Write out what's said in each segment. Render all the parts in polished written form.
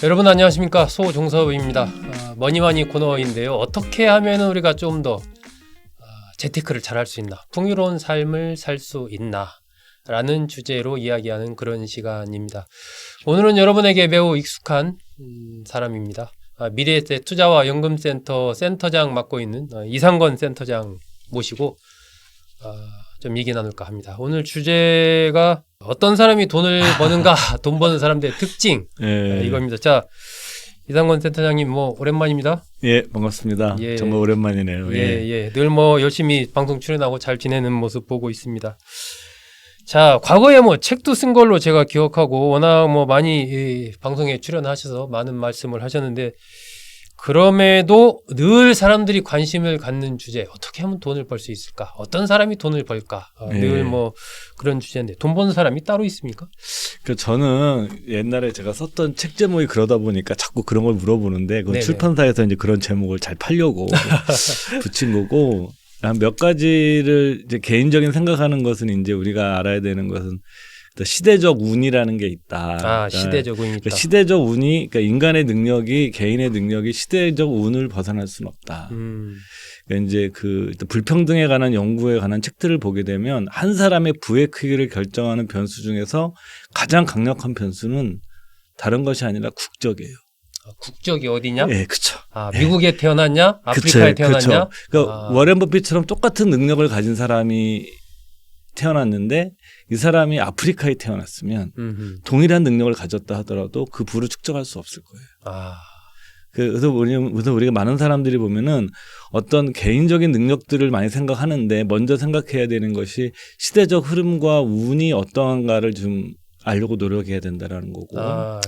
여러분 안녕하십니까, 소종섭입니다. 머니마니 코너인데요. 어떻게 하면 우리가 좀 더 재테크를 잘 할 수 있나, 풍요로운 삶을 살 수 있나 라는 주제로 이야기하는 그런 시간입니다. 오늘은 여러분에게 매우 익숙한 사람입니다. 미래에셋 투자와 연금센터 센터장 맡고 있는 이상건 센터장 모시고 좀 얘기 나눌까 합니다. 오늘 주제가 어떤 사람이 돈을 버는가, 돈 버는 사람들의 특징, 이겁니다. 자, 이상건 센터장님 오랜만입니다. 예, 반갑습니다. 예. 정말 오랜만이네요. 예. 늘 열심히 방송 출연하고 잘 지내는 모습 보고 있습니다. 자, 과거에 책도 쓴 걸로 제가 기억하고 워낙 많이 방송에 출연하셔서 많은 말씀을 하셨는데, 그럼에도 늘 사람들이 관심을 갖는 주제, 어떻게 하면 돈을 벌 수 있을까? 어떤 사람이 돈을 벌까? 늘 그런 주제인데, 돈 버는 사람이 따로 있습니까? 저는 옛날에 제가 썼던 책 제목이 그러다 보니까 자꾸 그런 걸 물어보는데, 그 출판사에서 이제 그런 제목을 잘 팔려고 붙인 거고, 한 몇 가지를 이제 개인적인 생각하는 것은, 이제 우리가 알아야 되는 것은 시대적 운이라는 게 있다. 시대적 운이 있다. 시대적 운이, 그러니까 인간의 능력이, 개인의 능력이 시대적 운을 벗어날 수는 없다. 그러니까 이제 불평등에 관한 연구에 관한 책들을 보게 되면 한 사람의 부의 크기를 결정하는 변수 중에서 가장 강력한 변수는 다른 것이 아니라 국적이에요. 국적이 어디냐? 예, 그렇죠. 미국에 태어났냐? 아프리카에 태어났냐? 그러니까 워렌 버핏처럼 똑같은 능력을 가진 사람이 태어났는데, 이 사람이 아프리카에 태어났으면 동일한 능력을 가졌다 하더라도 그 부를 측정할 수 없을 거예요. 그래서 우리가 많은 사람들이 보면은 어떤 개인적인 능력들을 많이 생각하는데, 먼저 생각해야 되는 것이 시대적 흐름과 운이 어떠한가를 좀 알려고 노력해야 된다라는 거고.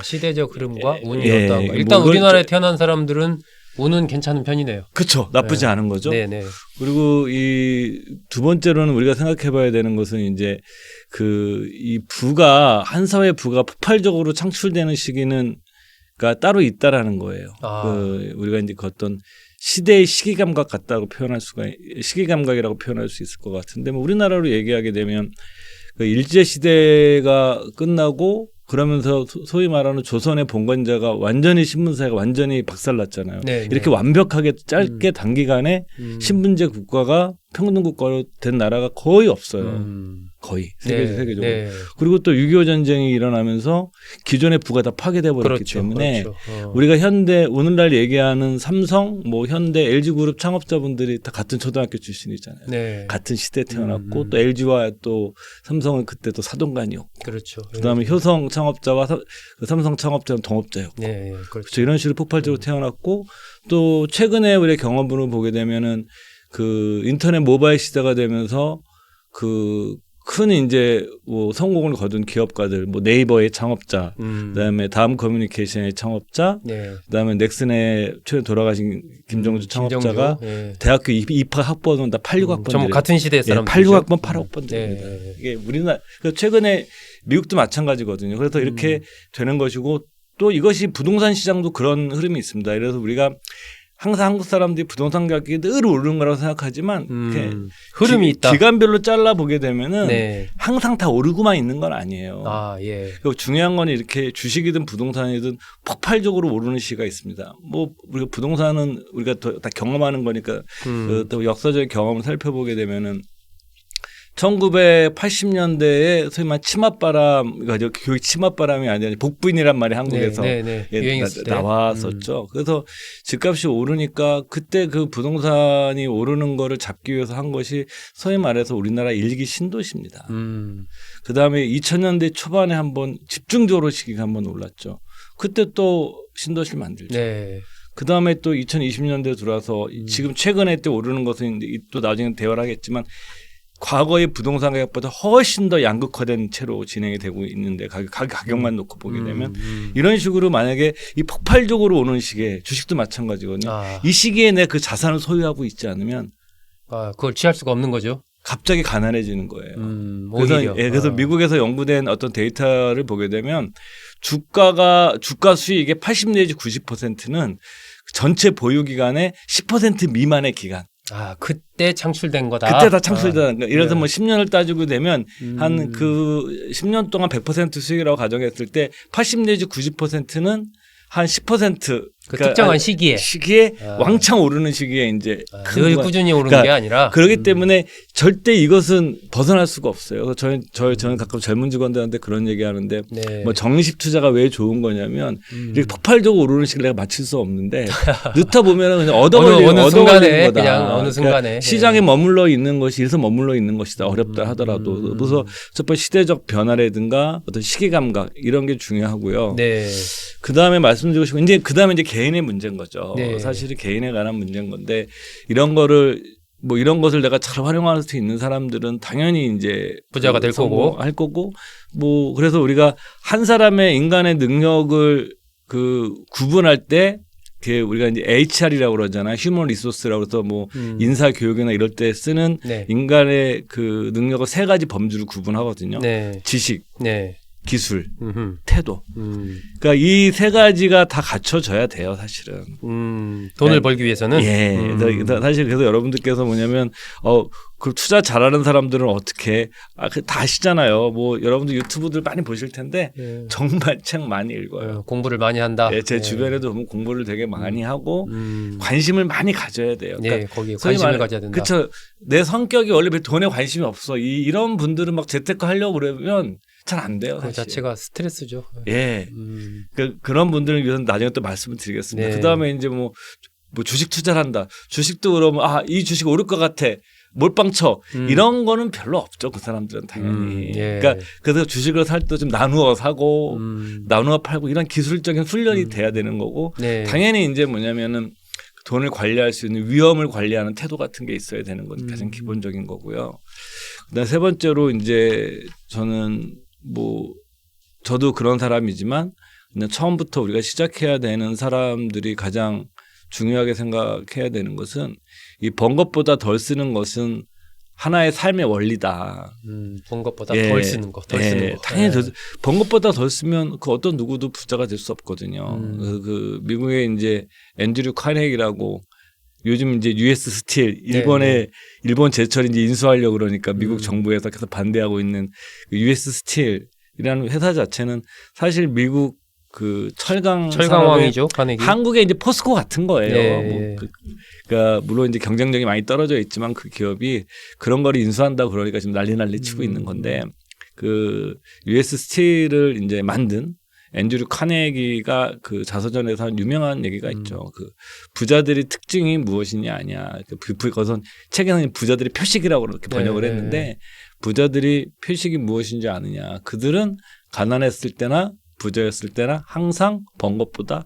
시대적 흐름과 운이 어떠한가. 일단 우리나라에 태어난 사람들은 운은 괜찮은 편이네요. 그렇죠. 나쁘지 않은 거죠. 네네. 그리고 이 두 번째로는 우리가 생각해봐야 되는 것은, 이제 이 부가, 한 사회 부가 폭발적으로 창출되는 시기는 따로 있다라는 거예요. 우리가 이제 어떤 시대의 시기감각 같다고 시기감각이라고 표현할 수 있을 것 같은데, 우리나라로 얘기하게 되면 일제 시대가 끝나고, 그러면서 소위 말하는 조선의 봉건자가 완전히, 신분사회가 완전히 박살났잖아요. 이렇게 완벽하게 짧게 단기간에 신분제 국가가 평등 국가로 된 나라가 거의 없어요. 거의 세계적으로. 그리고 또 6.25 전쟁이 일어나면서 기존의 부가 다 파괴돼 버렸기 때문에 우리가 오늘날 얘기하는 삼성, 현대, LG그룹 창업자분들이 다 같은 초등학교 출신이잖아요. 같은 시대에 태어났고, 또 LG와 또 삼성은 그때 또 사돈간이었고, 그렇죠. 그다음에 효성 창업자와 삼성 창업자는 동업자였고, 그렇죠. 이런 식으로 폭발적으로 태어났고, 또 최근에 우리 경험으로 보게 되면은 인터넷 모바일 시대가 되면서 큰 이제 성공을 거둔 기업가들, 네이버의 창업자, 그다음에 다음 커뮤니케이션의 창업자, 그다음에 넥슨의 최근 돌아가신 김정주 창업자가 대학교 입학 학번은 다 86학번. 전부 같은 시대 사람들. 86학번, 8학번. 이게 우리나라 최근에 미국도 마찬가지거든요. 그래서 이렇게 되는 것이고, 또 이것이 부동산 시장도 그런 흐름이 있습니다. 그래서 우리가 항상 한국 사람들이 부동산 가격이 늘 오르는 거라고 생각하지만 흐름이 있다. 기간별로 잘라 보게 되면은 항상 다 오르고만 있는 건 아니에요. 그리고 중요한 건 이렇게 주식이든 부동산이든 폭발적으로 오르는 시기가 있습니다. 우리가 부동산은 우리가 다 경험하는 거니까 또 역사적인 경험을 살펴보게 되면은 1980년대에 소위 말하는 치맛바람, 교육 치맛바람이 아니라 복부인이란 말이 한국에서 나왔었죠. 그래서 집값이 오르니까 그때 그 부동산이 오르는 거를 잡기 위해서 한 것이 소위 말해서 우리나라 일기 신도시입니다. 그다음에 2000년대 초반에 한번 집중적으로 시기가 한번 올랐죠. 그때 또 신도시를 만들죠. 그다음에 또 2020년대 들어와서 지금 최근에 또 오르는 것은 또 나중에 대화를 하겠지만, 과거의 부동산 가격보다 훨씬 더 양극화된 채로 진행이 되고 있는데, 가격만 놓고 보게 되면 이런 식으로 만약에 이 폭발적으로 오는 시기에, 주식도 마찬가지거든요. 이 시기에 내 그 자산을 소유하고 있지 않으면 그걸 취할 수가 없는 거죠. 갑자기 가난해지는 거예요. 그래서 미국에서 연구된 어떤 데이터를 보게 되면 주가 수익의 80 내지 90%는 전체 보유 기간의 10% 미만의 기간. 그때 창출된 거다. 그때 다 창출된 거다. 예를 들어서 10년을 따지고 되면 한 10년 동안 100% 수익이라고 가정했을 때 80 내지 90%는 한 10% 그 특정한 시기에 왕창 오르는 시기에 이제 늘 꾸준히 오르는 그러니까 게 아니라 그렇기 때문에 절대 이것은 벗어날 수가 없어요. 그래서 저는 가끔 젊은 직원들한테 그런 얘기하는데 네. 뭐 정식 투자가 왜 좋은 거냐면 이렇게 폭발적으로 오르는 시기를 내가 맞출 수 없는데 넣다 보면은 그냥 얻어걸리는 순간에 거다. 그냥 어느 순간에 그러니까 시장에 머물러 있는 것이 이래서 머물러 있는 것이다. 어렵다 하더라도 그래서 첫 번째 시대적 변화라든가 어떤 시기 감각 이런 게 중요하고요. 네. 그 다음에 말씀드리고 싶은 이제 그 다음에 이제 개인의 문제인 거죠. 네. 사실은 개인에 관한 문제인 건데 이런 거를 뭐 이런 것을 내가 잘 활용할 수 있는 사람들은 당연히 이제 부자가 될 거고 할 거고 뭐 그래서 우리가 한 사람의 인간의 능력을 그 구분할 때 우리가 이제 HR이라고 그러잖아요. 휴먼 리소스라고 해서 뭐 인사 교육이나 이럴 때 쓰는 네. 인간의 그 능력을 세 가지 범주로 구분하거든요. 네. 지식, 네. 기술, 음흠. 태도. 그러니까 이 세 가지가 다 갖춰져야 돼요, 사실은. 돈을 벌기 위해서는. 예. 사실 그래서 여러분들께서 뭐냐면 그 투자 잘하는 사람들은 어떻게 다 아시잖아요. 뭐 여러분들 유튜브들 많이 보실 텐데 정말 책 많이 읽어요. 공부를 많이 한다. 예, 제 주변에도 보면 공부를 되게 많이 하고 관심을 많이 가져야 돼요. 그러니까 네, 거기에 관심을 가져야 된다. 그렇죠. 내 성격이 원래 돈에 관심이 없어. 이런 분들은 막 재테크 하려고 그러면 잘 안 돼요. 그 사실. 자체가 스트레스죠. 예. 그런 분들을 위해서 나중에 또 말씀을 드리겠습니다. 네. 그 다음에 이제 뭐 주식 투자를 한다. 주식도 그러면 이 주식 오를 것 같아. 몰빵 쳐. 이런 거는 별로 없죠. 그 사람들은 당연히. 예. 그러니까 그래서 주식을 살 때 좀 나누어 사고 나누어 팔고 이런 기술적인 훈련이 돼야 되는 거고 네. 당연히 이제 뭐냐면은 돈을 관리할 수 있는 위험을 관리하는 태도 같은 게 있어야 되는 건 가장 기본적인 거고요. 그다음 세 번째로 이제 저는 뭐 저도 그런 사람이지만 그냥 처음부터 우리가 시작해야 되는 사람들이 가장 중요하게 생각해야 되는 것은 이 번 것보다 덜 쓰는 것은 하나의 삶의 원리다. 번 것보다 덜 쓰는 거, 덜 쓰는 거. 당연히 번 것보다 덜 쓰면 그 어떤 누구도 부자가 될 수 없거든요. 그 미국의 이제 앤드류 카네기라고 요즘 이제 US 스틸 일본 제철 이제 인수하려고 그러니까 미국 정부에서 계속 반대하고 있는 그 US 스틸이라는 회사 자체는 사실 미국 그 철강왕이죠, 카네기. 한국의 이제 포스코 같은 거예요. 네. 그러니까 물론 이제 경쟁력이 많이 떨어져 있지만 그 기업이 그런 거를 인수한다고 그러니까 지금 난리 치고 있는 건데 그 US 스틸을 이제 만든 앤드류 카네기가 그 자서전에서 한 유명한 얘기가 있죠. 그 부자들의 특징이 무엇이냐 아니야. 그것은 책에는 부자들의 표식이라고 그렇게 번역을 했는데 부자들이 표식이 무엇인지 아느냐. 그들은 가난했을 때나 부자였을 때나 항상 번 것보다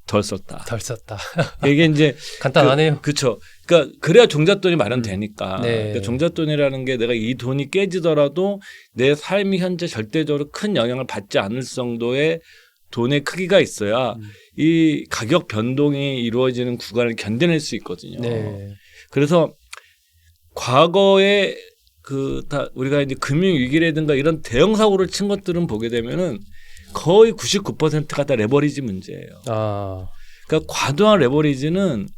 덜 썼다. 덜 썼다. 이게 이제 간단하네요. 그렇죠. 그러니까 그래야 종잣돈이 마련되니까. 네. 그러니까 종잣돈이라는 게 내가 이 돈이 깨지더라도 내 삶이 현재 절대적으로 큰 영향을 받지 않을 정도의 돈의 크기가 있어야 이 가격 변동이 이루어지는 구간을 견뎌낼 수 있거든요. 네. 그래서 과거에 우리가 이제 금융 위기라든가 이런 대형 사고를 친 것들은 보게 되면은 거의 99%가 다 레버리지 문제예요. 그러니까 과도한 레버리지는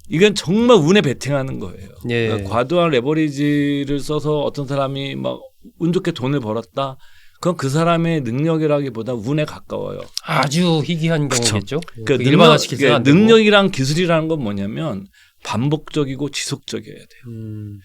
이건 정말 운에 베팅하는 거예요. 예. 그러니까 과도한 레버리지를 써서 어떤 사람이 막 운 좋게 돈을 벌었다. 그건 그 사람의 능력이라기보다 운에 가까워요. 아주 희귀한 경우겠죠. 그러니까 일반화시키지 않는 능력이랑 기술이라는 건 뭐냐면 반복적이고 지속적이어야 돼요.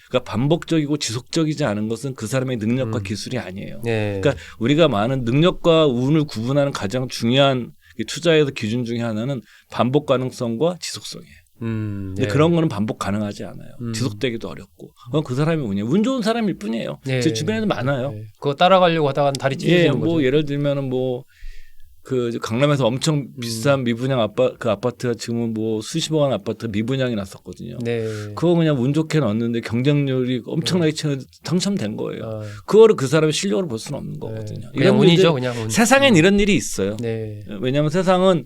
그러니까 반복적이고 지속적이지 않은 것은 그 사람의 능력과 기술이 아니에요. 네. 그러니까 우리가 많은 능력과 운을 구분하는 가장 중요한 투자에서 기준 중에 하나는 반복 가능성과 지속성이에요. 근데 그런 거는 반복 가능하지 않아요. 지속되기도 어렵고. 그건 그 사람이 운이에요. 운 좋은 사람일 뿐이에요. 제 주변에도 많아요. 그거 따라가려고 하다가 다리 찢어지는 거죠. 뭐 예를 들면은 뭐 그 강남에서 엄청 비싼 미분양 아파트가 지금은 뭐 수십억 원 아파트 미분양이 났었거든요. 네. 그거 그냥 운 좋게 넣었는데 경쟁률이 엄청나게 당첨된 거예요. 그거를 그 사람의 실력으로 볼 수는 없는 거거든요. 그냥 운이죠, 그냥 운. 세상엔 이런 일이 있어요. 네. 왜냐하면 세상은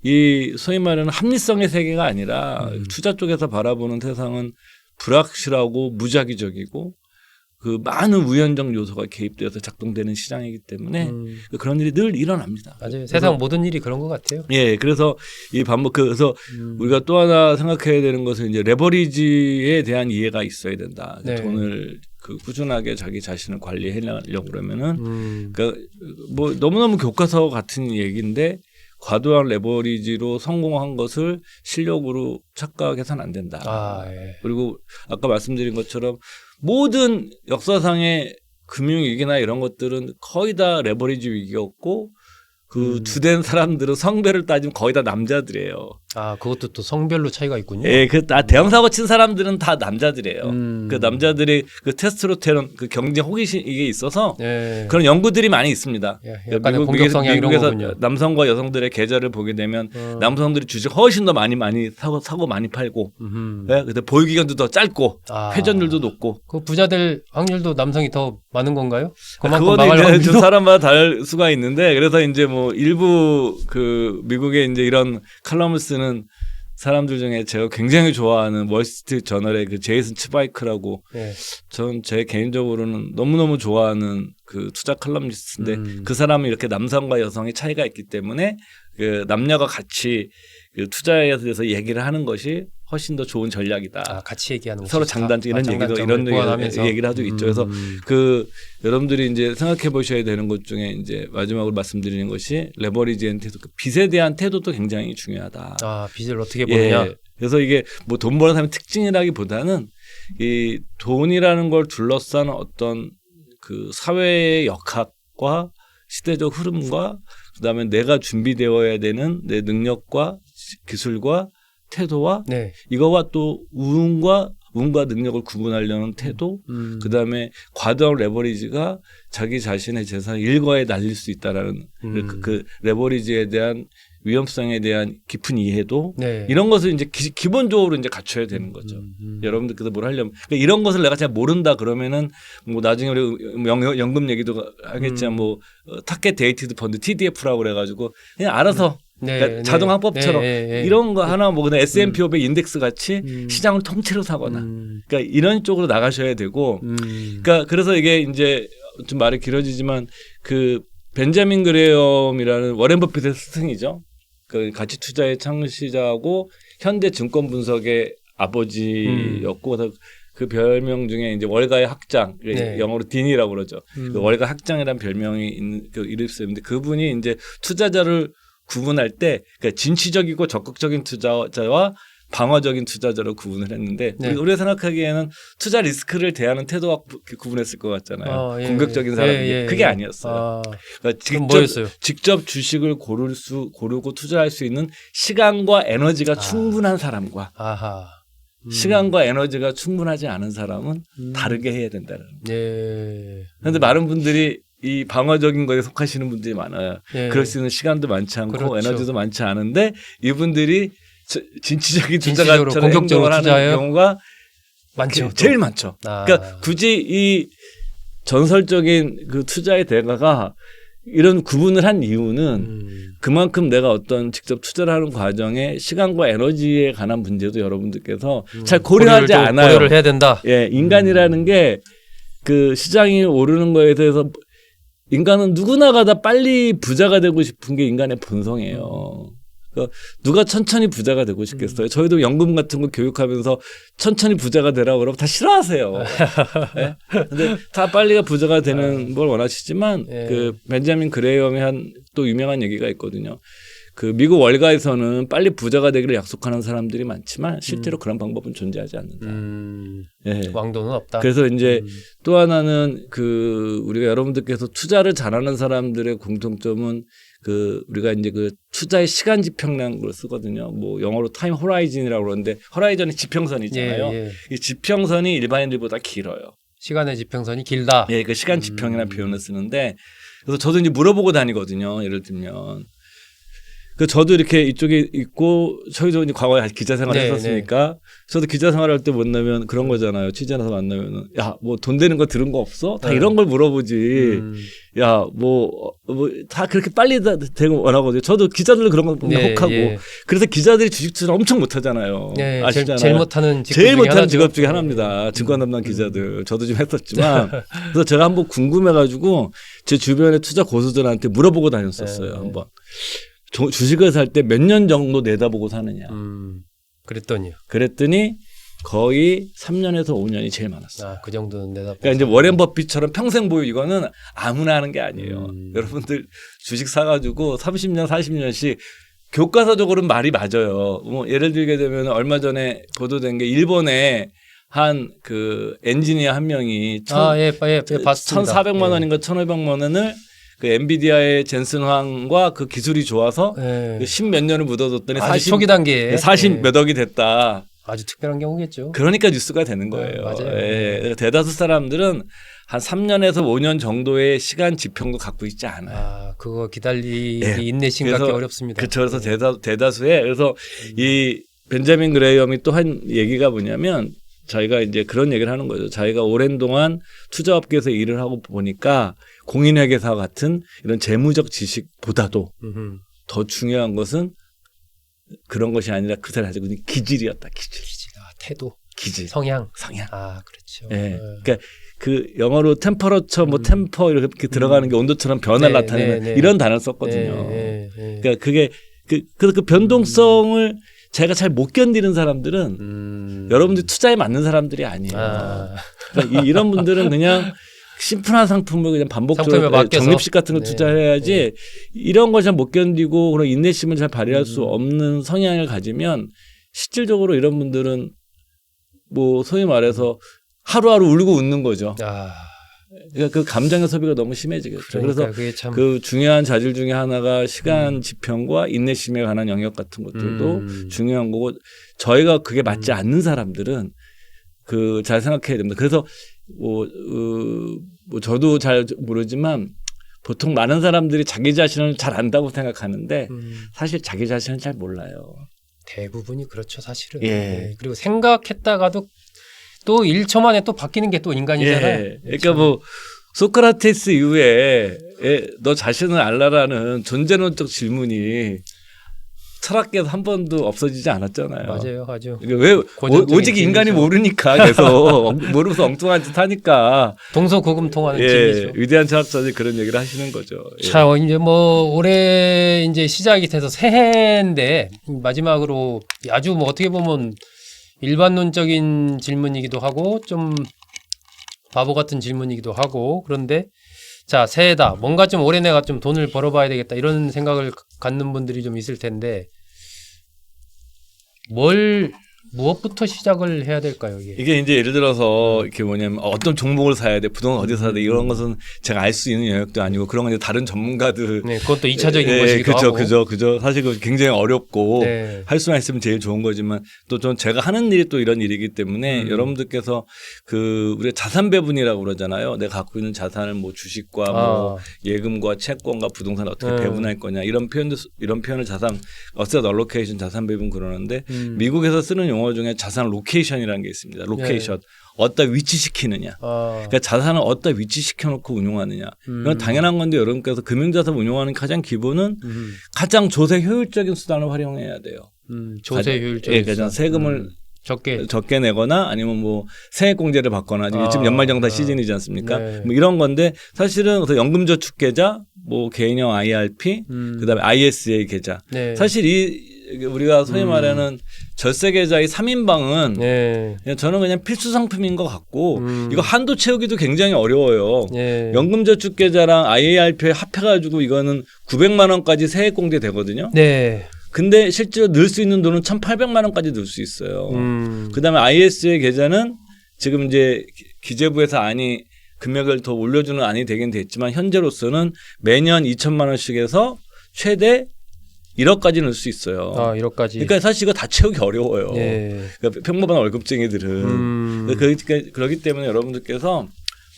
이 소위 말하는 합리성의 세계가 아니라 투자 쪽에서 바라보는 세상은 불확실하고 무작위적이고 그 많은 우연적 요소가 개입되어서 작동되는 시장이기 때문에 그런 일이 늘 일어납니다. 맞아요. 세상 모든 일이 그런 것 같아요. 예, 그래서 이 그래서 우리가 또 하나 생각해야 되는 것은 이제 레버리지에 대한 이해가 있어야 된다. 네. 돈을 꾸준하게 자기 자신을 관리하려고 그러면은 그러니까 뭐 너무너무 교과서 같은 얘기인데 과도한 레버리지로 성공한 것을 실력으로 착각해서는 안 된다. 아, 예. 그리고 아까 말씀드린 것처럼 모든 역사상의 금융위기나 이런 것들은 거의 다 레버리지 위기였고 그 주된 사람들은 성별을 따지면 거의 다 남자들이에요. 아, 그것도 또 성별로 차이가 있군요. 예, 대형 사고 친 사람들은 다 남자들이에요. 그 남자들이 그 테스토스테론 그 경제 호기심 이게 있어서 예. 그런 연구들이 많이 있습니다. 예, 약간의 공격 성향 이런 미국에서 거군요. 남성과 여성들의 계좌를 보게 되면 남성들이 주식 훨씬 더 많이 사고 많이 팔고, 예, 근데 보유 기간도 더 짧고 회전율도 높고. 그 부자들 확률도 남성이 더 많은 건가요? 그만큼 그거는 망할 이제 확률도? 좀 사람마다 다를 수가 있는데 그래서 이제 뭐 일부 그 미국의 이제 이런 칼럼을 쓰는 사람들 중에 제가 굉장히 좋아하는 월스트리트 저널의 그 제이슨 치바이크라고 예. 전 제 개인적으로는 너무너무 좋아하는 그 투자 칼럼니스트인데 그 사람은 이렇게 남성과 여성의 차이가 있기 때문에 그 남녀가 같이 그 투자에 대해서 얘기를 하는 것이 훨씬 더 좋은 전략이다. 아, 같이 얘기하는 서로 장단점 이런 얘기도 이런 얘기를 하도 있죠. 그래서 그 여러분들이 이제 생각해 보셔야 되는 것 중에 이제 마지막으로 말씀드리는 것이 레버리지 앤 태도, 빚에 대한 태도도 굉장히 중요하다. 아, 빚을 어떻게 보느냐. 예. 그래서 이게 뭐 돈 버는 사람의 특징이라기보다는 이 돈이라는 걸 둘러싼 어떤 그 사회의 역학과 시대적 흐름과 그다음에 내가 준비되어야 되는 내 능력과 기술과 태도와 네. 이거와 또 운과 능력을 구분하려는 태도, 그다음에 과도한 레버리지가 자기 자신의 재산을 일거에 날릴 수 있다라는 그 레버리지에 대한 위험성에 대한 깊은 이해도 네. 이런 것을 이제 기본적으로 이제 갖춰야 되는 거죠. 여러분들께서 뭘 하려면 그러니까 이런 것을 내가 잘 모른다 그러면은 뭐 나중에 우리 연금 얘기도 하겠지만 뭐 타겟 데이티드 펀드 TDF라고 그래가지고 그냥 알아서 네, 그러니까 자동 항법처럼 이런 거 하나 뭐 그냥 S&P 500 인덱스 같이 시장을 통째로 사거나 그러니까 이런 쪽으로 나가셔야 되고 그러니까 그래서 이게 이제 좀 말이 길어지지만 그 벤자민 그레엄이라는 워렌 버핏의 스승이죠. 그 가치 투자의 창시자하고 현대 증권 분석의 아버지였고 그래서 그 별명 중에 이제 월가의 학장, 네. 영어로 딘이라고 그러죠. 그 월가 학장이라는 별명이 있는 그 이름이 있었는데 그분이 이제 투자자를 구분할 때 그러니까 진취적이고 적극적인 투자자와 방어적인 투자자로 구분을 했는데 네. 우리가 생각하기에는 투자 리스크를 대하는 태도와 구분했을 것 같잖아요. 공격적인 사람이 그게 아니었어요. 그러니까 직접 주식을 고르고 투자할 수 있는 시간과 에너지가 충분한 사람과 시간과 에너지가 충분하지 않은 사람은 다르게 해야 된다는 거예요. 그런데 많은 분들이 이 방어적인 거에 속하시는 분들이 많아요. 그럴 수 있는 시간도 많지 않고 그렇죠. 에너지도 많지 않은데 이분들이 진취적인 투자가처럼 공격적으로 하는 투자해요? 경우가 많죠. 제일 많죠. 그러니까 굳이 이 전설적인 그 투자의 대가가 이런 구분을 한 이유는 그만큼 내가 어떤 직접 투자를 하는 과정에 시간과 에너지에 관한 문제도 여러분들께서 잘 고려하지 않아요. 고려를 해야 된다. 예, 인간이라는 게 그 시장이 오르는 거에 대해서 인간은 누구나가 다 빨리 부자가 되고 싶은 게 인간의 본성이에요. 그러니까 누가 천천히 부자가 되고 싶겠어요? 저희도 연금 같은 거 교육하면서 천천히 부자가 되라고 그러면 다 싫어하세요. 네? 근데 다 빨리가 부자가 되는 걸 원하시지만 그 벤자민 그레이엄이 한 또 유명한 얘기가 있거든요. 그 미국 월가에서는 빨리 부자가 되기를 약속하는 사람들이 많지만 실제로 그런 방법은 존재하지 않는다. 예. 왕도는 없다. 그래서 이제 또 하나는 그 우리가 여러분들께서 투자를 잘하는 사람들의 공통점은 그 우리가 이제 그 투자의 시간 지평이라는 걸 쓰거든요. 뭐 영어로 타임 호라이즌이라고 그러는데 호라이즌이 지평선이잖아요. 이 지평선이 일반인들보다 길어요. 시간의 지평선이 길다. 예, 그 시간 지평이라는 표현을 쓰는데 그래서 저도 이제 물어보고 다니거든요. 예를 들면. 그 저도 이렇게 이쪽에 있고 저희도 이제 과거에 기자 생활을 했었으니까 저도 기자 생활할 때 만나면 그런 거잖아요. 취재나서 만나면은 야, 뭐 돈 되는 거 들은 거 없어? 다 이런 걸 물어보지. 야, 뭐 다 그렇게 빨리 되고 원하거든요. 저도 기자들 그런 거 혹하고 그래서 기자들이 주식 투자 엄청 못하잖아요. 아시잖아요. 제일 못하는 직업 중에 하나입니다. 증권 담당 기자들. 저도 좀 했었지만 그래서 제가 한번 궁금해가지고 제 주변의 투자 고수들한테 물어보고 다녔었어요. 한번. 주식을 살 때 몇 년 정도 내다보고 사느냐. 그랬더니 거의 3년에서 5년이 제일 많았어요. 아, 그 정도는 내다. 그러니까 이제 워렌 버핏처럼 평생 보유 이거는 아무나 하는 게 아니에요. 여러분들 주식 사가지고 30년, 40년씩 교과서적으로는 말이 맞아요. 뭐 예를 들게 되면 얼마 전에 보도된 게 일본에 한 그 엔지니어 한 명이 봤습니다. 1,400만 원인가 1,500만 원을 그 엔비디아의 젠슨 황과 그 기술이 좋아서 예. 10몇 년을 묻어뒀더니 아주 초기 단계에 40 예. 몇 억이 됐다. 아주 특별한 경우겠죠. 그러니까 뉴스가 되는 거예요. 맞아요. 예. 대다수 사람들은 한 3년에서 5년 정도의 시간 지평도 갖고 있지 않아요. 아, 그거 기다리기 예. 인내심 갖기 그래서 어렵습니다. 그렇죠. 그래서 대다수의 그래서 이 벤자민 그레이엄이 또 한 얘기가 뭐냐면 자기가 이제 그런 얘기를 하는 거죠. 자기가 오랜 동안 투자업계에서 일을 하고 보니까 공인회계사 같은 이런 재무적 지식보다도 더 중요한 것은 그런 것이 아니라 그 사람이 가지고 있는 기질이었다. 기질. 태도, 기질. 성향. 아, 그렇죠. 예. 그러니까 그 영어로 템퍼러처 뭐 템퍼 이렇게 들어가는 게 온도처럼 변화를 나타내는 이런 단어를 썼거든요. 그러니까 그게 그 변동성을 제가 잘 못 견디는 사람들은 여러분들이 투자에 맞는 사람들이 아니에요. 그러니까 이런 분들은 그냥 심플한 상품을 그냥 반복적으로 적립식 같은 걸 투자해야지 이런 걸 잘 못 견디고 그런 인내심을 잘 발휘할 수 없는 성향을 가지면 실질적으로 이런 분들은 뭐 소위 말해서 하루하루 울고 웃는 거죠. 그러니까 그 감정의 소비가 너무 심해지겠죠. 그래서 그 중요한 자질 중에 하나가 시간 지평과 인내심에 관한 영역 같은 것들도 중요한 거고 저희가 그게 맞지 않는 사람들은 그 잘 생각해야 됩니다. 그래서 뭐 저도 잘 모르지만 보통 많은 사람들이 자기 자신을 잘 안다고 생각하는데 사실 자기 자신을 잘 몰라요. 대부분이 그렇죠, 사실은. 예. 그리고 생각했다가도 또 1초 만에 또 바뀌는 게 또 인간이잖아요. 예. 그러니까 뭐 소크라테스 이후에 너 자신을 알라라는 존재론적 질문이 철학계에서 한 번도 없어지지 않았잖아요. 맞아요, 아주. 왜 오직 인간이 모르니까 계속 모르면서 엉뚱한 짓 하니까 동서고금통하는 진리죠. 위대한 철학자들이 그런 얘기를 하시는 거죠. 자, 이제 뭐 올해 이제 시작이 돼서 새해인데 마지막으로 아주 뭐 어떻게 보면 일반론적인 질문이기도 하고 좀 바보 같은 질문이기도 하고 그런데 자, 새해다. 뭔가 좀 올해 내가 좀 돈을 벌어봐야 되겠다. 이런 생각을 갖는 분들이 좀 있을 텐데 무엇부터 시작을 해야 될까요? 이게 이제 예를 들어서 이렇게 뭐냐면 어떤 종목을 사야 돼, 부동산 어디서 사야 돼 이런 것은 제가 알 수 있는 영역도 아니고 그런 건 이제 다른 전문가들. 네, 그것도 2차적인 것이기도 하고. 그죠. 사실 그 굉장히 어렵고 네. 할 수만 있으면 제일 좋은 거지만 또 전 제가 하는 일이 또 이런 일이기 때문에 여러분들께서 그 우리가 자산 배분이라고 그러잖아요. 내가 갖고 있는 자산을 뭐 주식과 뭐 예금과 채권과 부동산 어떻게 배분할 거냐 이런 표현을 자산 어셋 얼로케이션 자산 배분 그러는데 미국에서 쓰는 용어 중에 자산 로케이션이라는 게 있습니다. 로케이션. 어디다 위치시키느냐. 그러니까 자산을 어디다 위치시켜놓고 운용하느냐. 이건 당연한 건데 여러분께서 금융자산 운용하는 가장 기본은 가장 조세 효율적인 수단을 활용해야 돼요. 조세 효율적인 수단. 세금을 적게 내거나 아니면 뭐 세액공제를 받거나 지금 연말정산 시즌이지 않습니까? 뭐 이런 건데 사실은 그래서 연금저축계좌, 뭐 개인형 IRP, 그다음에 ISA 계좌. 사실 우리가 소위 말하는 절세계좌의 3인방은 저는 그냥 필수 상품인 것 같고 이거 한도 채우기도 굉장히 어려워요. 연금저축계좌랑 IARP에 합해가지고 이거는 900만 원까지 세액공제 되거든요. 근데 실제로 넣을 수 있는 돈은 1,800만 원까지 넣을 수 있어요. 그다음에 ISA 계좌는 지금 이제 기재부에서 금액을 더 올려주는 안이 되긴 됐지만 현재로서는 매년 2천만 원씩 해서 최대 1억까지 넣을 수 있어요. 1억까지. 그러니까 사실 이거 다 채우기 어려워요. 그러니까 평범한 월급쟁이들은. 그렇기 때문에 여러분들께서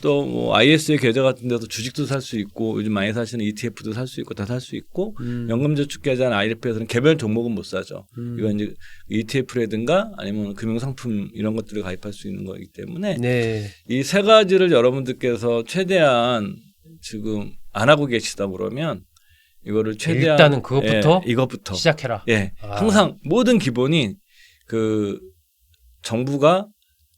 또 뭐 ISA 계좌 같은 데서 주식도 살 수 있고 요즘 많이 사시는 ETF도 살 수 있고 다 살 수 있고 연금저축계좌나 IRP에서는 개별 종목은 못 사죠. 이건 이제 ETF라든가 아니면 금융상품 이런 것들을 가입할 수 있는 거기 때문에 이 세 가지를 여러분들께서 최대한 지금 안 하고 계시다 그러면 이거를 최대한 일단은 그것부터 이것부터 시작해라. 항상 모든 기본이 그 정부가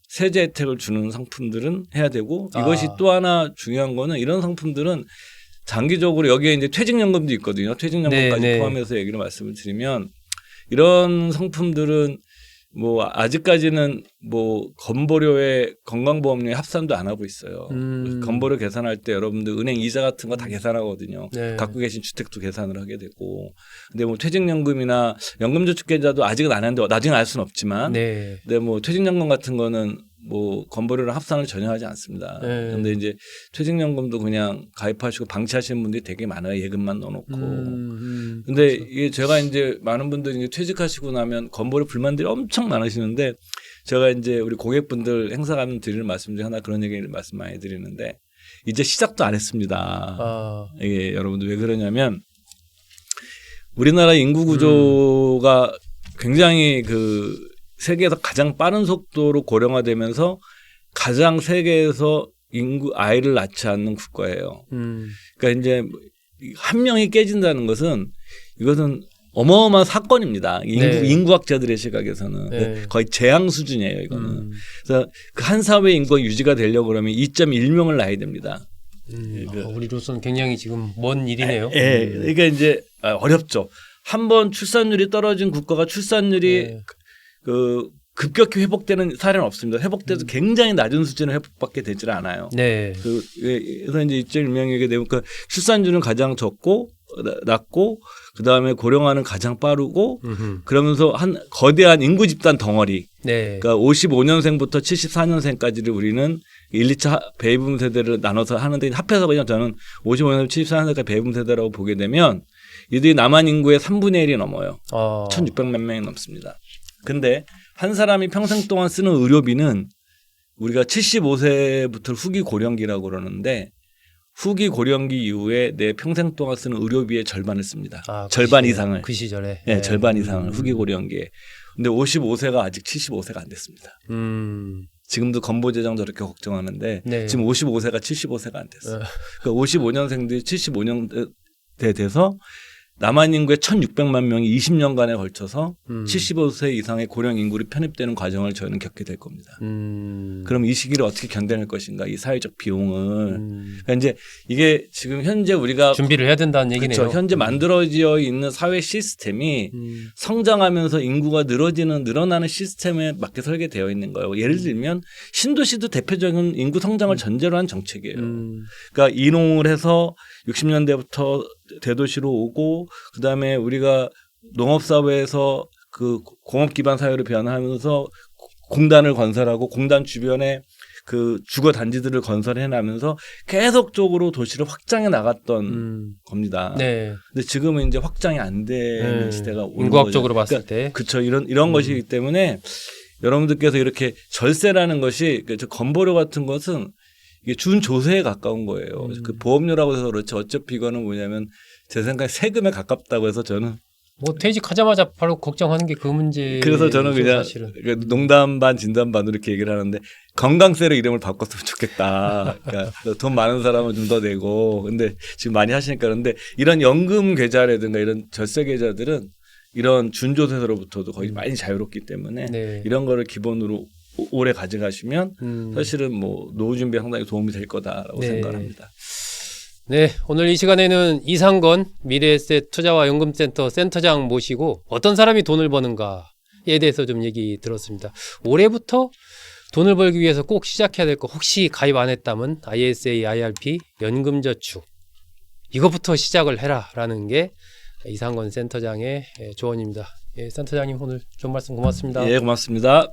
세제 혜택을 주는 상품들은 해야 되고 이것이 또 하나 중요한 거는 이런 상품들은 장기적으로 여기에 이제 퇴직연금도 있거든요. 퇴직연금까지 포함해서 얘기를 말씀을 드리면 이런 상품들은 뭐 아직까지는 뭐 건보료에 건강보험료에 합산도 안 하고 있어요. 건보료 계산할 때 여러분들 은행 이자 같은 거 다 계산하거든요. 네. 갖고 계신 주택도 계산을 하게 되고. 근데 뭐 퇴직연금이나 연금저축계좌도 아직은 안 하는데 나중에 알 수는 없지만. 네. 근데 뭐 퇴직연금 같은 거는 뭐 건보료랑 합산을 전혀 하지 않습니다. 네. 근데 이제 퇴직연금도 그냥 가입하시고 방치하시는 분들이 되게 많아요. 예금만 넣어놓고. 근데 그렇죠. 이게 제가 이제 많은 분들이 이제 퇴직하시고 나면 건보료 불만들이 엄청 많으시는데 제가 이제 우리 고객분들 행사 가면 드리는 말씀 중에 하나 그런 얘기를 말씀 많이 드리는데 이제 시작도 안 했습니다. 이게 여러분들 왜 그러냐면 우리나라 인구 구조가 굉장히 그 세계에서 가장 빠른 속도로 고령화되면서 가장 세계에서 인구 아이를 낳지 않는 국가예요. 그러니까 이제 한 명이 깨진다는 것은 이것은 어마어마한 사건입니다. 인구학자들의 시각에서는 네. 거의 재앙 수준이에요. 이거는. 그래서 그 한 사회 인구가 유지가 되려고 그러면 2.1명을 낳아야 됩니다. 우리로서는 굉장히 지금 먼 일이네요. 그러니까 이제 어렵죠. 한번 출산율이 떨어진 국가가 출산율이 그 급격히 회복되는 사례는 없습니다. 회복돼도 굉장히 낮은 수준의 회복밖에 되질 않아요. 네. 그래서 이제 2.1명이게 되면 그 출산율은 가장 적고 낮고 그 다음에 고령화는 가장 빠르고 그러면서 한 거대한 인구 집단 덩어리. 네. 그러니까 55년생부터 74년생까지를 우리는 1, 2차 베이비붐 세대를 나눠서 하는데 합해서 그냥 저는 55년생 74년생까지 베이비붐 세대라고 보게 되면 이들이 남한 인구의 3분의 1이 넘어요. 1,600만 명이 넘습니다. 근데 한 사람이 평생 동안 쓰는 의료비는 우리가 75세부터 후기 고령기라고 그러는데 후기 고령기 이후에 내 평생 동안 쓰는 의료비의 절반을 씁니다. 절반 이상을. 그 시절에. 네, 절반 이상을 후기 고령기에. 근데 55세가 아직 75세가 안 됐습니다. 지금도 건보재정 저렇게 걱정하는데 지금 55세가 75세가 안 됐어요. 그러니까 55년생들이 75년대 돼서 남한 인구의 1,600만 명이 20년간에 걸쳐서 75세 이상의 고령 인구를 편입되는 과정을 저희는 겪게 될 겁니다. 그럼 이 시기를 어떻게 견뎌낼 것인가, 이 사회적 비용을. 그러니까 이제 이게 지금 현재 우리가 준비를 해야 된다는 얘기네요. 그렇죠. 현재 만들어져 있는 사회 시스템이 성장하면서 인구가 늘어나는 시스템에 맞게 설계되어 있는 거예요. 예를 들면 신도시도 대표적인 인구 성장을 전제로 한 정책이에요. 그러니까 이농을 해서 60년대부터 대도시로 오고 그다음에 우리가 농업사회에서 그 공업 기반 사회로 변화하면서 공단을 건설하고 공단 주변에 그 주거 단지들을 건설해 나면서 계속적으로 도시를 확장해 나갔던 겁니다. 네. 근데 지금은 이제 확장이 안 되는 시대가 오는 인구학적으로 거죠. 봤을 때. 그렇죠. 이런 것이기 때문에 여러분들께서 이렇게 절세라는 것이 건보료 같은 것은 이게 준조세에 가까운 거예요. 그 보험료라고 해서 그렇지 어차피 이거는 뭐냐면 제 생각에 세금에 가깝다고 해서 저는 뭐 퇴직하자마자 바로 걱정하는 게 그 문제. 그래서 저는 그냥 농담 반 진담 반으로 이렇게 얘기를 하는데 건강세로 이름을 바꿨으면 좋겠다. 그러니까 돈 많은 사람은 좀 더 내고 근데 지금 많이 하시니까 그런데 이런 연금 계좌라든가 이런 절세 계좌들은 이런 준조세로부터도 거의 많이 자유롭기 때문에 이런 거를 기본으로 오래 가져가시면 사실은 뭐 노후 준비에 상당히 도움이 될 거다라고 생각합니다. 네, 오늘 이 시간에는 이상건 미래에셋 투자와 연금센터 센터장 모시고 어떤 사람이 돈을 버는가에 대해서 좀 얘기 들었습니다. 올해부터 돈을 벌기 위해서 꼭 시작해야 될 거 혹시 가입 안 했다면 ISA, IRP, 연금저축 이것부터 시작을 해라라는 게 이상건 센터장의 조언입니다. 예, 센터장님 오늘 좋은 말씀 고맙습니다. 예, 고맙습니다.